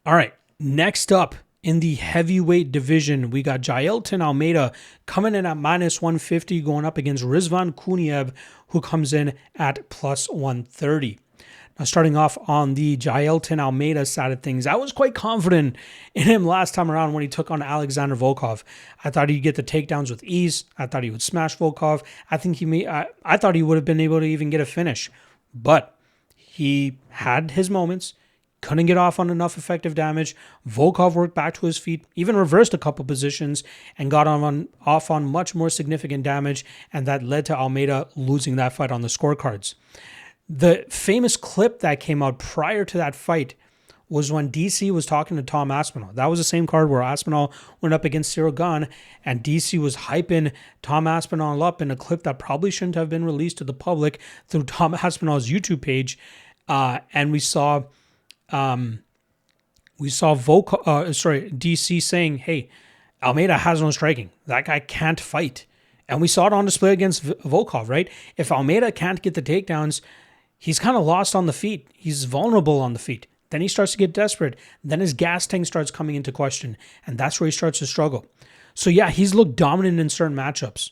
All right, next up in the heavyweight division, we got Jailton Almeida coming in at minus 150 going up against Rizvan Kuniev, who comes in at plus 130. Now, starting off on the Jailton Almeida side of things, I was quite confident in him last time around when he took on Alexander Volkov. I thought he'd get the takedowns with ease. I thought he would smash Volkov. I thought he would have been able to even get a finish, but he had his moments. Couldn't get off on enough effective damage. Volkov worked back to his feet, even reversed a couple positions, and got off on much more significant damage, and that led to Almeida losing that fight on the scorecards. The famous clip that came out prior to that fight was when DC was talking to Tom Aspinall. That was the same card where Aspinall went up against Cyril Gane, and DC was hyping Tom Aspinall up in a clip that probably shouldn't have been released to the public through Tom Aspinall's YouTube page. And we saw DC saying, "Hey, Almeida has no striking. That guy can't fight." And we saw it on display against Volkov, right? If Almeida can't get the takedowns, he's kind of lost on the feet. He's vulnerable on the feet. Then he starts to get desperate. Then his gas tank starts coming into question, and that's where he starts to struggle. So yeah, he's looked dominant in certain matchups.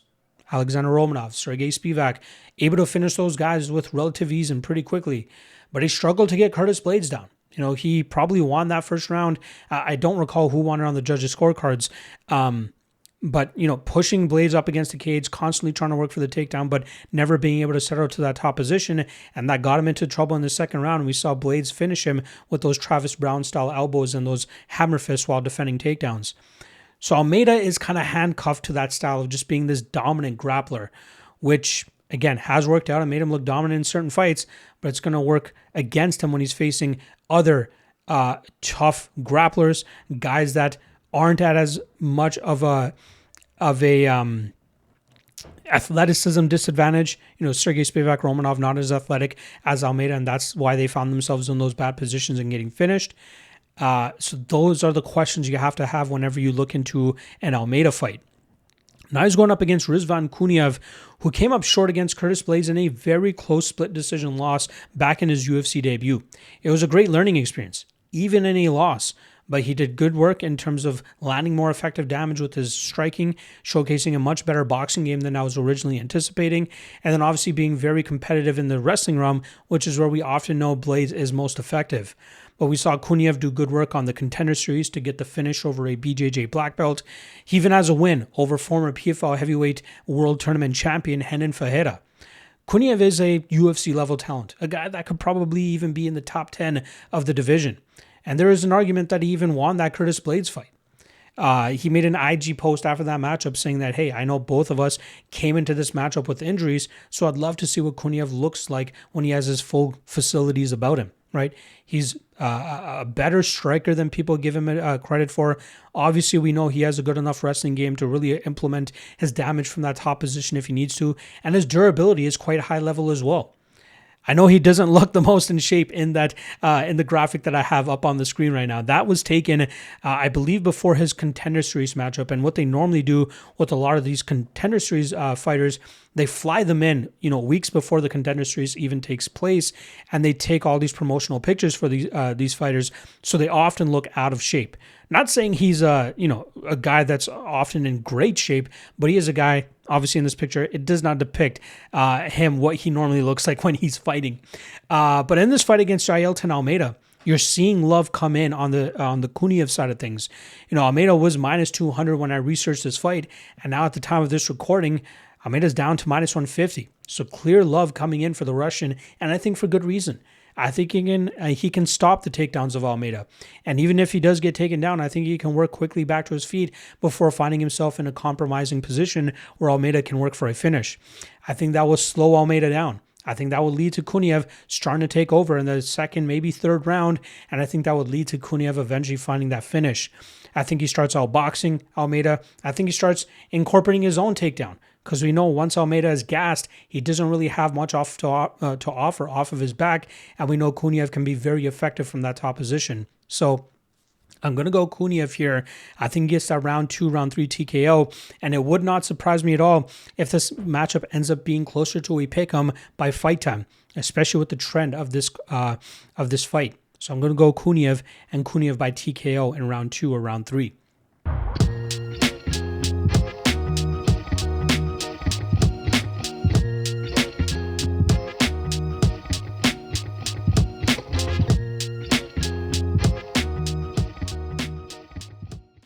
Alexander Romanov, Sergey Spivak, able to finish those guys with relative ease and pretty quickly. But he struggled to get Curtis Blades down. You know, he probably won that first round. I don't recall who won it on the judges' scorecards. But, you know, pushing Blades up against the cage, constantly trying to work for the takedown, but never being able to settle to that top position. And that got him into trouble in the second round. And we saw Blades finish him with those Travis Brown-style elbows and those hammer fists while defending takedowns. So Almeida is kind of handcuffed to that style of just being this dominant grappler, which, again, has worked out and made him look dominant in certain fights, but it's going to work against him when he's facing other tough grapplers, guys that aren't at as much of a athleticism disadvantage. You know, Sergey Spivak, Romanov, not as athletic as Almeida, and that's why they found themselves in those bad positions and getting finished. So those are the questions you have to have whenever you look into an Almeida fight. Now he's going up against Rizvan Kuniev, who came up short against Curtis Blades in a very close split decision loss back in his UFC debut. It was a great learning experience, even in a loss. But he did good work in terms of landing more effective damage with his striking, showcasing a much better boxing game than I was originally anticipating, and then obviously being very competitive in the wrestling realm, which is where we often know Blades is most effective. But we saw Kuniev do good work on the Contender series to get the finish over a BJJ black belt. He even has a win over former PFL heavyweight world tournament champion Renan Ferreira. Kuniev is a UFC level talent, a guy that could probably even be in the top 10 of the division. And there is an argument that he even won that Curtis Blades fight. He made an IG post after that matchup saying that, hey, I know both of us came into this matchup with injuries, so I'd love to see what Kuniev looks like when he has his full facilities about him, right? He's a better striker than people give him credit for. Obviously, we know he has a good enough wrestling game to really implement his damage from that top position if he needs to, and his durability is quite high level as well. I know he doesn't look the most in shape in that in the graphic that I have up on the screen right now. That was taken, I believe, before his Contender Series matchup. And what they normally do with a lot of these Contender Series fighters, they fly them in, you know, weeks before the Contender Series even takes place, and they take all these promotional pictures for these fighters, so they often look out of shape. Not saying he's a guy that's often in great shape, but he is a guy. Obviously, in this picture, it does not depict him what he normally looks like when he's fighting. But in this fight against Jailton Almeida, you're seeing love come in on the Kuniev side of things. You know, Almeida was minus 200 when I researched this fight, and now at the time of this recording, Almeida's down to minus 150. So clear love coming in for the Russian, and I think for good reason. I think he can stop the takedowns of Almeida. And even if he does get taken down, I think he can work quickly back to his feet before finding himself in a compromising position where Almeida can work for a finish. I think that will slow Almeida down. I think that would lead to Kuniev starting to take over in the second, maybe third round, and I think that would lead to Kuniev eventually finding that finish. I think he starts outboxing Almeida. I think he starts incorporating his own takedown, because we know once Almeida is gassed, he doesn't really have much to offer off of his back, and we know Kuniev can be very effective from that top position. So I'm going to go Kuniev here. I think he gets that round 2, round 3 TKO, and it would not surprise me at all if this matchup ends up being closer to a pick'em by fight time, especially with the trend of this fight. So I'm going to go Kuniev and Kuniev by TKO in round 2 or round 3.